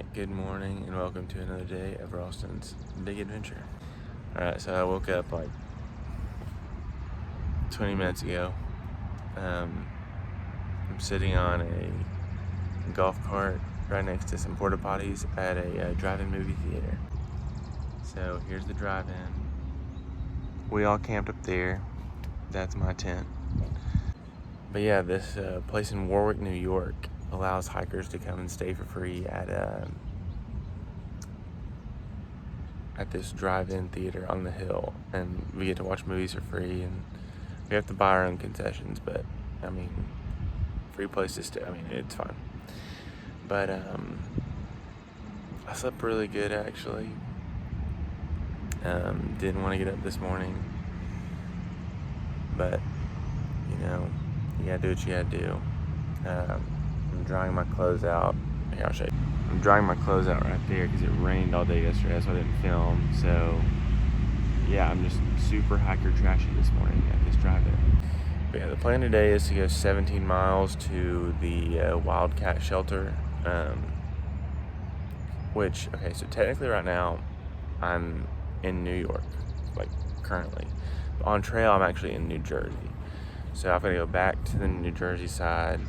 Alright, good morning and welcome to another day of Ralston's Big Adventure. Alright, so I woke up like 20 minutes ago. I'm sitting on a golf cart right next to some porta potties at a drive-in movie theater. So here's the drive-in. We all camped up there. That's my tent. But yeah, this place in Warwick, New York allows hikers to come and stay for free at this drive-in theater on the hill, and we get to watch movies for free, and we have to buy our own concessions, but I mean, free place to stay. I mean, it's fun. But I slept really good actually. Didn't want to get up this morning, but you know, you gotta do what you gotta do. I'm drying my clothes out. Here, I'll show you. I'm drying my clothes out right there because it rained all day yesterday, so I didn't film. So yeah, I'm just super hiker trashy this morning at this drive-in. But yeah, the plan today is to go 17 miles to the Wildcat shelter, which, okay, so technically right now I'm in New York, like currently. But on trail, I'm actually in New Jersey. So I've got to go back to the New Jersey side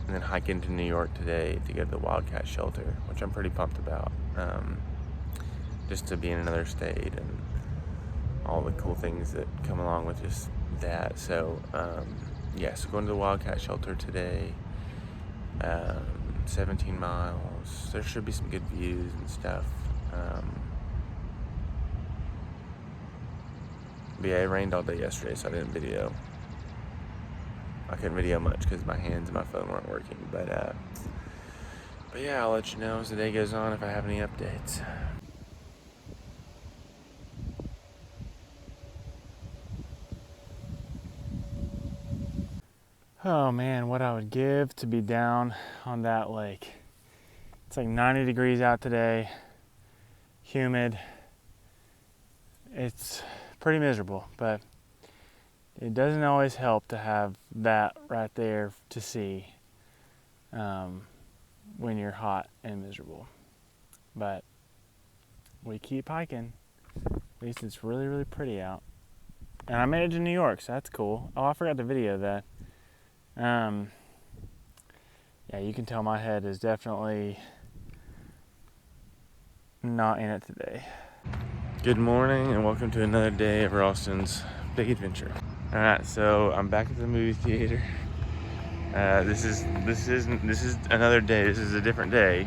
and then hike into New York today to go to the Wildcat shelter, which I'm pretty pumped about. Just to be in another state and all the cool things that come along with just that. So yeah, so going to the Wildcat shelter today, 17 miles. There should be some good views and stuff. But yeah, it rained all day yesterday, so I didn't video. I couldn't video much because my hands and my phone weren't working. But yeah, I'll let you know as the day goes on if I have any updates. Oh man, what I would give to be down on that lake. It's like 90 degrees out today, humid. It's pretty miserable, but it doesn't always help to have that right there to see when you're hot and miserable. But we keep hiking. At least it's really, really pretty out. And I made it to New York, so that's cool. Oh, I forgot to video that. Yeah, you can tell my head is definitely not in it today. Good morning and welcome to another day of Ralston's Big Adventure. Alright, so I'm back at the movie theater. This is another day. This is a different day.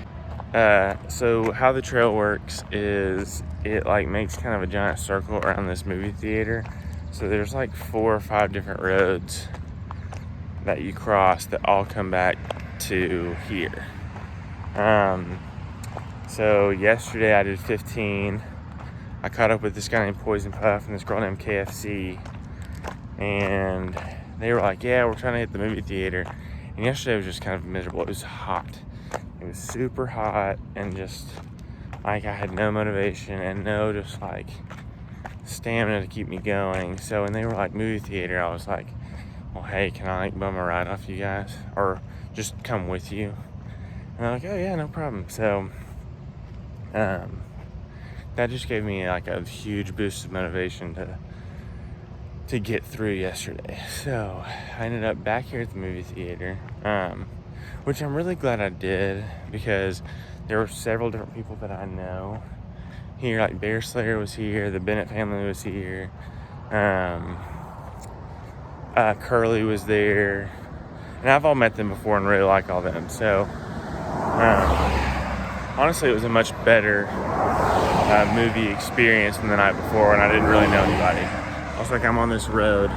So how the trail works is it like makes kind of a giant circle around this movie theater. So there's like 4 or 5 different roads that you cross that all come back to here. So yesterday I did 15. I caught up with this guy named Poison Puff and this girl named KFC, and they were like, yeah, we're trying to hit the movie theater. And yesterday was just kind of miserable. It was hot. It was super hot, and just like I had no motivation and no just like stamina to keep me going. So when they were like movie theater, I was like, well, hey, can I like bum a ride off you guys or just come with you? And they're like, oh yeah, no problem. So that just gave me like a huge boost of motivation to get through yesterday. So I ended up back here at the movie theater, which I'm really glad I did because there were several different people that I know here. Like Bear Slayer was here, the Bennett family was here, Curly was there, and I've all met them before and really like all them. So honestly, it was a much better movie experience than the night before, and I didn't really know anybody. I was like, I'm on this road.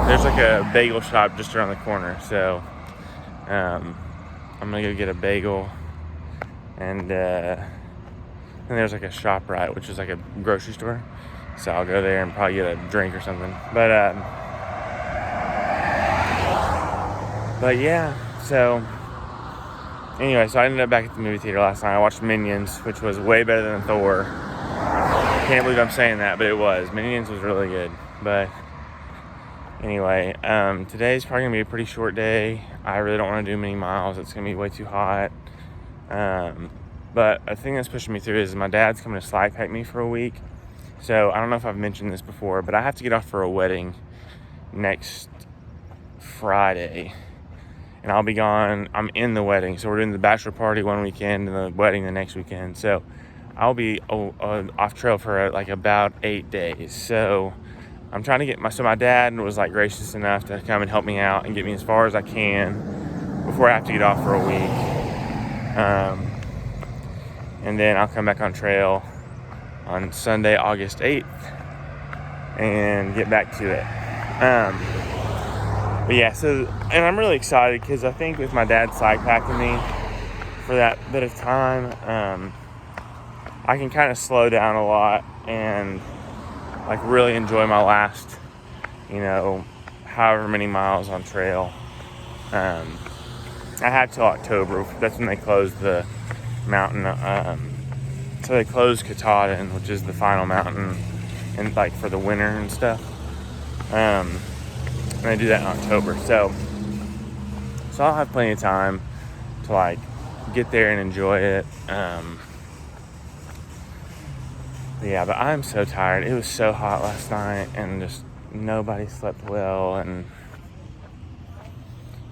There's like a bagel shop just around the corner, so I'm gonna go get a bagel, and then there's like a ShopRite, which is like a grocery store, so I'll go there and probably get a drink or something. But yeah, so anyway, so I ended up back at the movie theater last night. I watched Minions, which was way better than Thor. Can't believe I'm saying that, but it was. Minions was really good. But anyway, today's probably going to be a pretty short day. I really don't want to do many miles. It's going to be way too hot. But a thing that's pushing me through is my dad's coming to slack pack me for a week. So I don't know if I've mentioned this before, but I have to get off for a wedding next Friday. And I'll be gone. I'm in the wedding. So we're doing the bachelor party one weekend and the wedding the next weekend. So I'll be off trail for about 8 days. So I'm trying to get my dad was like gracious enough to come and help me out and get me as far as I can before I have to get off for a week. And then I'll come back on trail on Sunday, August 8th and get back to it. But yeah, and I'm really excited because I think with my dad side packing me for that bit of time, I can kind of slow down a lot and like really enjoy my last, however many miles on trail. I have till October. That's when they close the mountain. So they close Katahdin, which is the final mountain, and like for the winter and stuff. And they do that in October. So I'll have plenty of time to like get there and enjoy it. Yeah, but I'm so tired. It was so hot last night, and just nobody slept well, and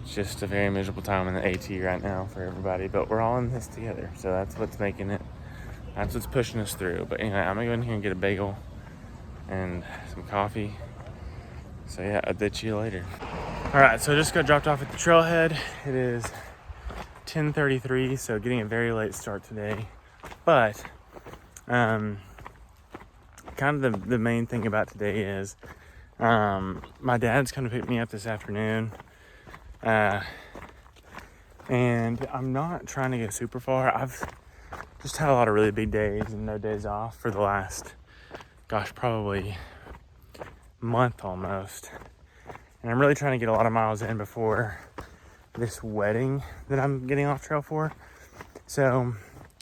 it's just a very miserable time in the AT right now for everybody. But we're all in this together, so that's what's making it. That's what's pushing us through. But anyway, I'm gonna go in here and get a bagel and some coffee. So yeah, I'll ditch you later. All right, so I just got dropped off at the trailhead. It is 10:33, so getting a very late start today. But kind of the main thing about today is my dad's coming to pick me up this afternoon. And I'm not trying to go super far. I've just had a lot of really big days and no days off for the last, probably month almost. And I'm really trying to get a lot of miles in before this wedding that I'm getting off trail for. So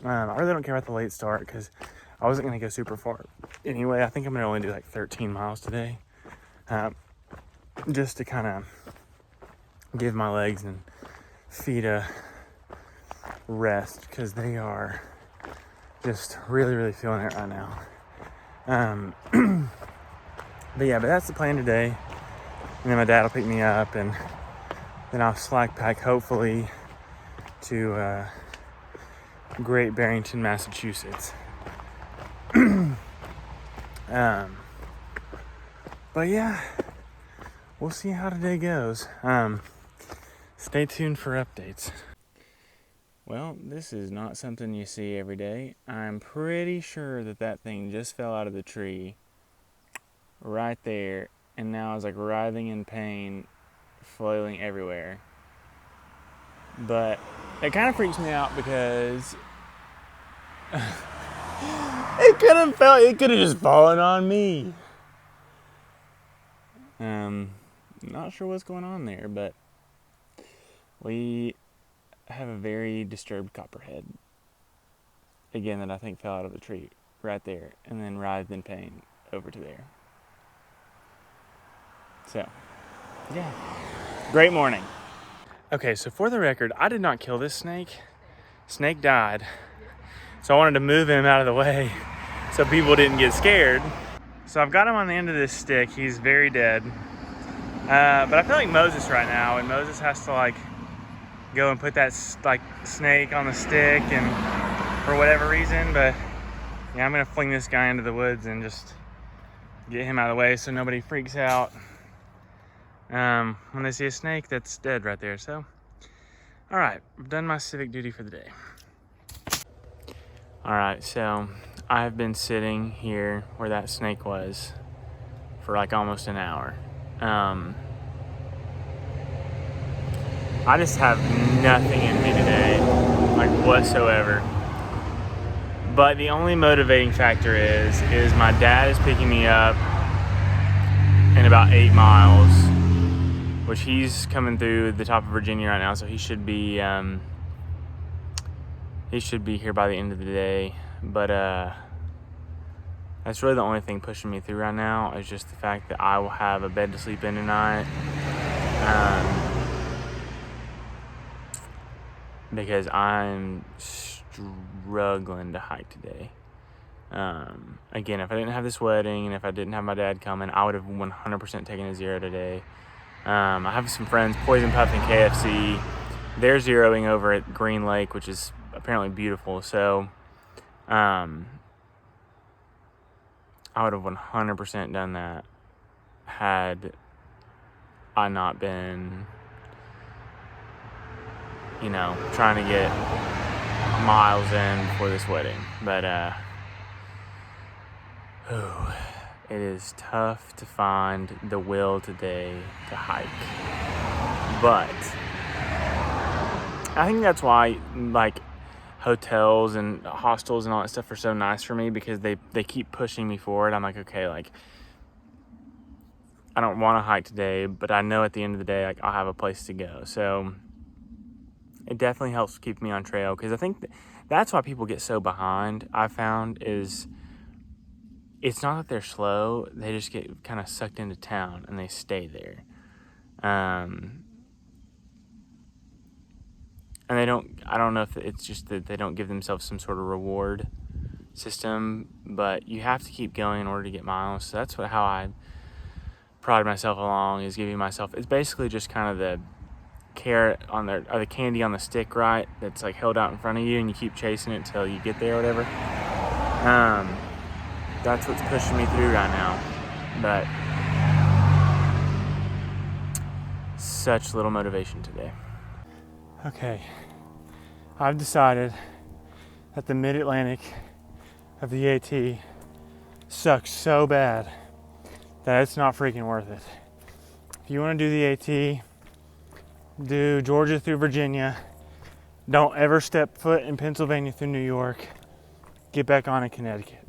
I really don't care about the late start because I wasn't going to go super far anyway. I think I'm going to only do like 13 miles today, just to kind of give my legs and feet a rest because they are just really, really feeling it right now. But that's the plan today. And then my dad will pick me up, and then I'll slack pack hopefully to Great Barrington, Massachusetts. But yeah, we'll see how today goes. Stay tuned for updates. Well, this is not something you see every day. I'm pretty sure that thing just fell out of the tree right there, and now is like writhing in pain, flailing everywhere. But it kind of freaks me out because it could have just fallen on me. Not sure what's going on there, but we have a very disturbed copperhead again that I think fell out of the tree right there and then writhed in pain over to there. So, yeah, great morning. Okay, so for the record, I did not kill this snake. Snake died. So I wanted to move him out of the way so people didn't get scared. So I've got him on the end of this stick. He's very dead. But I feel like Moses right now, and Moses has to go and put that snake on the stick and for whatever reason. But yeah, I'm gonna fling this guy into the woods and just get him out of the way so nobody freaks out when they see a snake that's dead right there. So, all right, I've done my civic duty for the day. All right, so I've been sitting here where that snake was for almost an hour. I just have nothing in me today, whatsoever. But the only motivating factor is my dad is picking me up in about 8 miles, which he's coming through the top of Virginia right now, so he should be here by the end of the day. But that's really the only thing pushing me through right now is just the fact that I will have a bed to sleep in tonight. Because I'm struggling to hike today. Again, if I didn't have this wedding and if I didn't have my dad coming, I would have 100% taken a 0 today. I have some friends, Poison Puff and KFC. They're zeroing over at Green Lake, which is apparently beautiful. So I would have 100% done that had I not been, trying to get miles in for this wedding. But it is tough to find the will today to hike. But I think that's why hotels and hostels and all that stuff are so nice for me, because they keep pushing me forward. I'm like, okay, I don't want to hike today, but I know at the end of the day, I'll have a place to go. So it definitely helps keep me on trail, because I think that's why people get so behind. I found is it's not that they're slow; they just get kind of sucked into town and they stay there. And I don't know if it's just that they don't give themselves some sort of reward system, but you have to keep going in order to get miles. So that's how I pride myself along, is giving myself, it's basically just kind of the carrot or the candy on the stick, right? That's held out in front of you and you keep chasing it until you get there or whatever. That's what's pushing me through right now. But such little motivation today. Okay, I've decided that the Mid-Atlantic of the AT sucks so bad that it's not freaking worth it. If you want to do the AT, do Georgia through Virginia. Don't ever step foot in Pennsylvania through New York. Get back on in Connecticut.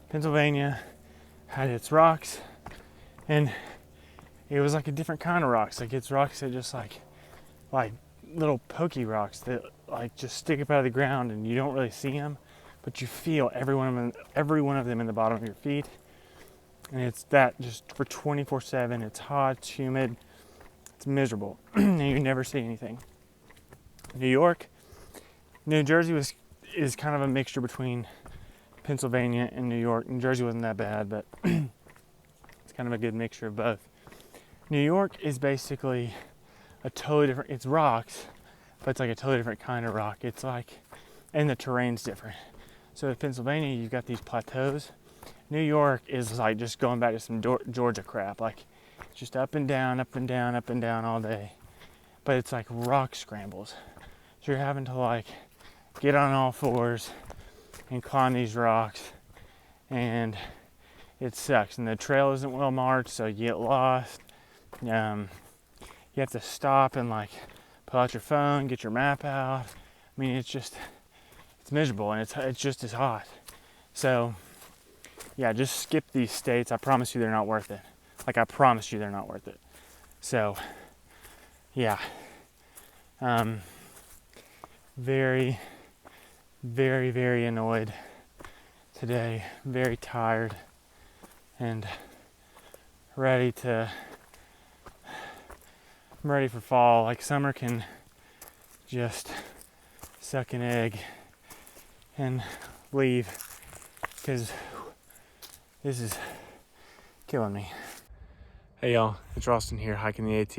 Pennsylvania had its rocks, and it was a different kind of rocks. It's rocks that just like little pokey rocks that just stick up out of the ground, and you don't really see them, but you feel every one of them in the bottom of your feet. And it's that just for 24/7. It's hot, it's humid, it's miserable, and you never see anything. New Jersey is kind of a mixture between Pennsylvania and New York. New Jersey wasn't that bad, but it's kind of a good mixture of both. New York is basically a totally different, it's rocks, but it's a totally different kind of rock. It's and the terrain's different. So in Pennsylvania, you've got these plateaus. New York is just going back to some Georgia crap, just up and down, up and down, up and down all day. But it's rock scrambles. So you're having to get on all fours and climb these rocks, and it sucks. And the trail isn't well marked, so you get lost. You have to stop and pull out your phone, get your map out. I mean, it's miserable, and it's just as hot. So yeah, just skip these states. I promise you they're not worth it. I promise you they're not worth it. So yeah, very, very, very annoyed today, very tired, and I'm ready for fall. Summer can just suck an egg and leave, because this is killing me. Hey y'all, it's Ralston here, hiking the AT.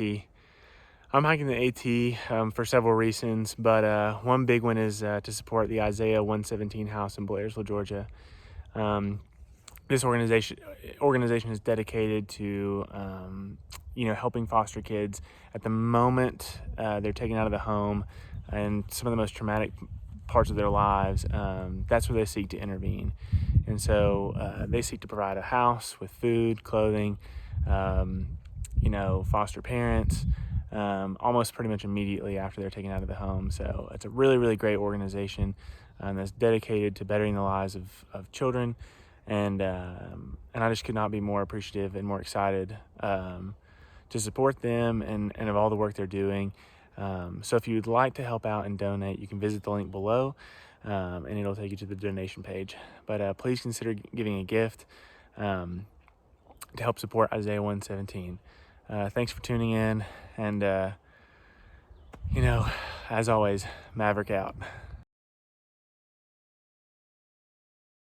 I'm hiking the AT for several reasons, but one big one is to support the Isaiah 117 house in Blairsville, Georgia. This organization is dedicated to helping foster kids. At the moment, they're taken out of the home, and some of the most traumatic parts of their lives, that's where they seek to intervene. And so they seek to provide a house with food, clothing, foster parents, almost pretty much immediately after they're taken out of the home. So it's a really, really great organization that's dedicated to bettering the lives of children. And I just could not be more appreciative and more excited to support them and of all the work they're doing. So if you'd like to help out and donate, you can visit the link below, and it'll take you to the donation page. But please consider giving a gift to help support Isaiah 117. Thanks for tuning in, and You know, as always, Maverick out.